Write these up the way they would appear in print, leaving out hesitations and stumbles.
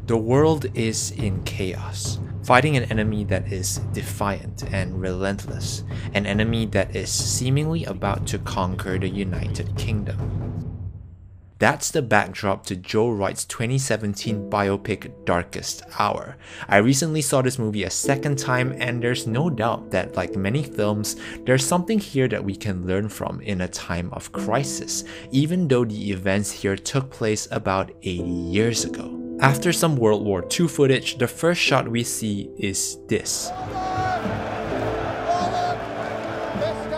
The world is in chaos, fighting an enemy that is defiant and relentless, an enemy that is seemingly about to conquer the United Kingdom. That's the backdrop to Joe Wright's 2017 biopic Darkest Hour. I recently saw this movie a second time, and there's no doubt that, like many films, there's something here that we can learn from in a time of crisis, even though the events here took place about 80 years ago. After some World War II footage, the first shot we see is this.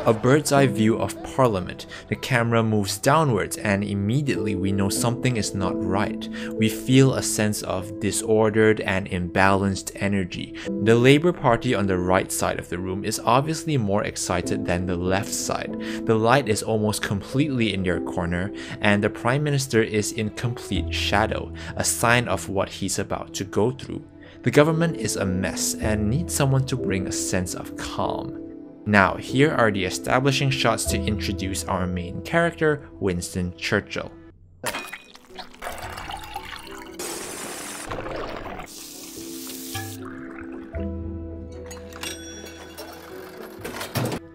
A bird's eye view of Parliament. The camera moves downwards and immediately we know something is not right. We feel a sense of disordered and imbalanced energy. The Labour Party on the right side of the room is obviously more excited than the left side. The light is almost completely in their corner and the Prime Minister is in complete shadow, a sign of what he's about to go through. The government is a mess and needs someone to bring a sense of calm. Now, here are the establishing shots to introduce our main character, Winston Churchill.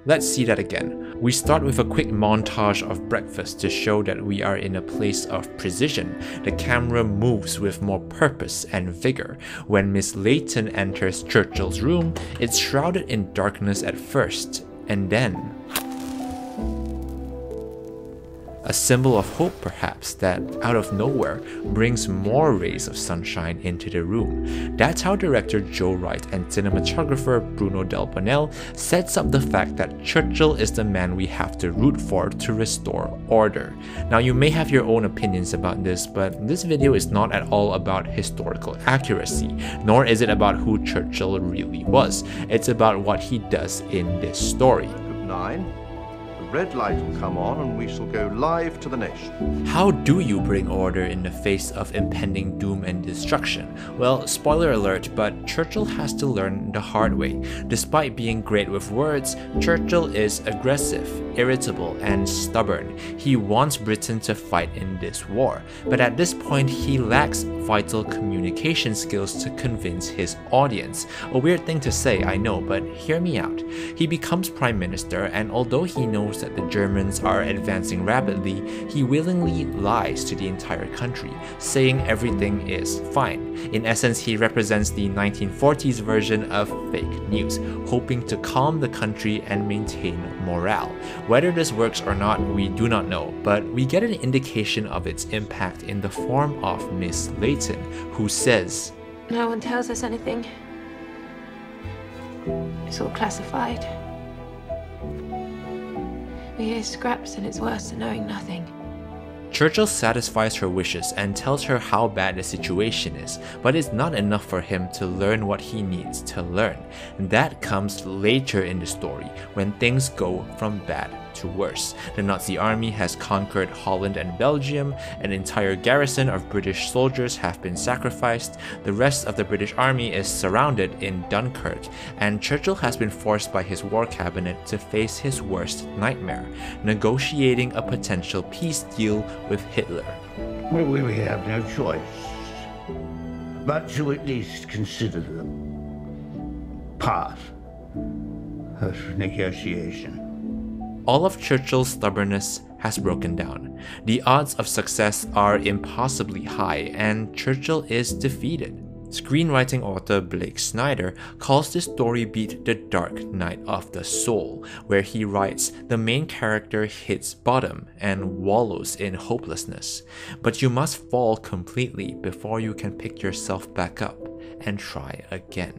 Let's see that again. We start with a quick montage of breakfast to show that we are in a place of precision. The camera moves with more purpose and vigor. When Miss Layton enters Churchill's room, it's shrouded in darkness at first, and then a symbol of hope perhaps that, out of nowhere, brings more rays of sunshine into the room. That's how director Joe Wright and cinematographer Bruno Del Bonell sets up the fact that Churchill is the man we have to root for to restore order. Now you may have your own opinions about this, but this video is not at all about historical accuracy, nor is it about who Churchill really was. It's about what he does in this story. 9. The red light will come on and we shall go live to the nation. How do you bring order in the face of impending doom and destruction? Well, spoiler alert, but Churchill has to learn the hard way. Despite being great with words, Churchill is aggressive, irritable, and stubborn. He wants Britain to fight in this war, but at this point he lacks vital communication skills to convince his audience. A weird thing to say, I know, but hear me out. He becomes Prime Minister, and although he knows that the Germans are advancing rapidly, he willingly lies to the entire country, saying everything is fine. In essence, he represents the 1940s version of fake news, hoping to calm the country and maintain morale. Whether this works or not, we do not know, but we get an indication of its impact in the form of Miss Layton, who says, "No one tells us anything. It's all classified. We hear scraps and it's worse than knowing nothing." Churchill satisfies her wishes and tells her how bad the situation is, but it's not enough for him to learn what he needs to learn. That comes later in the story, when things go from bad to worse. The Nazi army has conquered Holland and Belgium, an entire garrison of British soldiers have been sacrificed, the rest of the British army is surrounded in Dunkirk, and Churchill has been forced by his war cabinet to face his worst nightmare, negotiating a potential peace deal with Hitler. Well, we have no choice but to at least consider them part of negotiation. All of Churchill's stubbornness has broken down. The odds of success are impossibly high, and Churchill is defeated. Screenwriting author Blake Snyder calls this story beat the dark night of the soul, where he writes, the main character hits bottom and wallows in hopelessness. But you must fall completely before you can pick yourself back up and try again.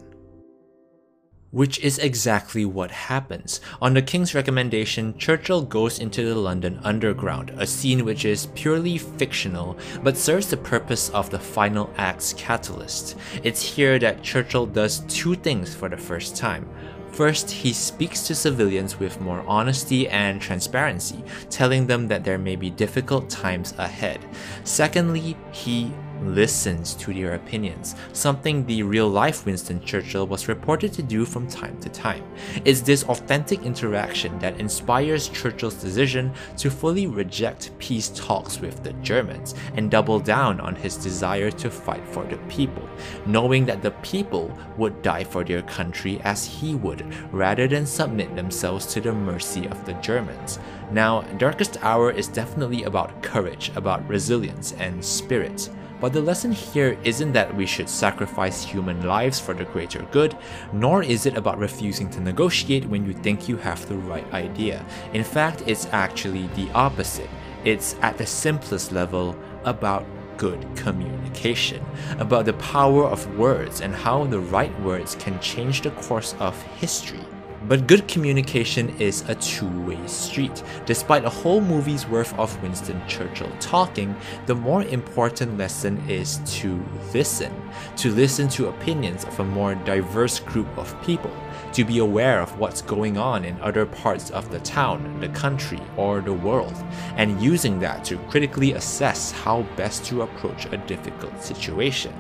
Which is exactly what happens. On the King's recommendation, Churchill goes into the London Underground, a scene which is purely fictional but serves the purpose of the final act's catalyst. It's here that Churchill does two things for the first time. First, he speaks to civilians with more honesty and transparency, telling them that there may be difficult times ahead. Secondly, he listens to their opinions, something the real-life Winston Churchill was reported to do from time to time. It's this authentic interaction that inspires Churchill's decision to fully reject peace talks with the Germans and double down on his desire to fight for the people, knowing that the people would die for their country as he would, rather than submit themselves to the mercy of the Germans. Now, Darkest Hour is definitely about courage, about resilience and spirit. But the lesson here isn't that we should sacrifice human lives for the greater good, nor is it about refusing to negotiate when you think you have the right idea. In fact, it's actually the opposite. It's at the simplest level about good communication, about the power of words and how the right words can change the course of history. But good communication is a two-way street. Despite a whole movie's worth of Winston Churchill talking, the more important lesson is to listen to opinions of a more diverse group of people, to be aware of what's going on in other parts of the town, the country, or the world, and using that to critically assess how best to approach a difficult situation.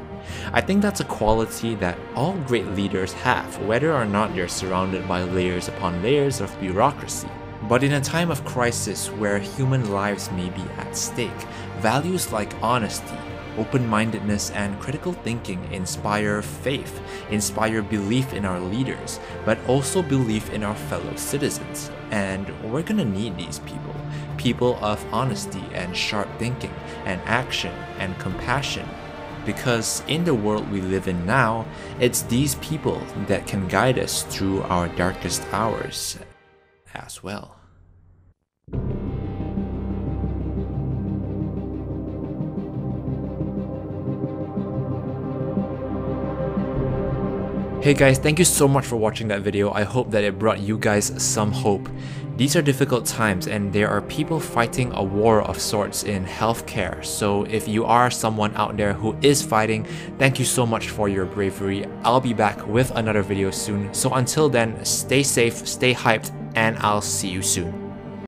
I think that's a quality that all great leaders have, whether or not they're surrounded by layers upon layers of bureaucracy. But in a time of crisis where human lives may be at stake, values like honesty, open-mindedness, and critical thinking inspire faith, inspire belief in our leaders, but also belief in our fellow citizens. And we're gonna need these people. People of honesty and sharp thinking and action and compassion. Because in the world we live in now, it's these people that can guide us through our darkest hours as well. Hey guys, thank you so much for watching that video. I hope that it brought you guys some hope. These are difficult times and there are people fighting a war of sorts in healthcare. So if you are someone out there who is fighting, thank you so much for your bravery. I'll be back with another video soon. So until then, stay safe, stay hyped, and I'll see you soon.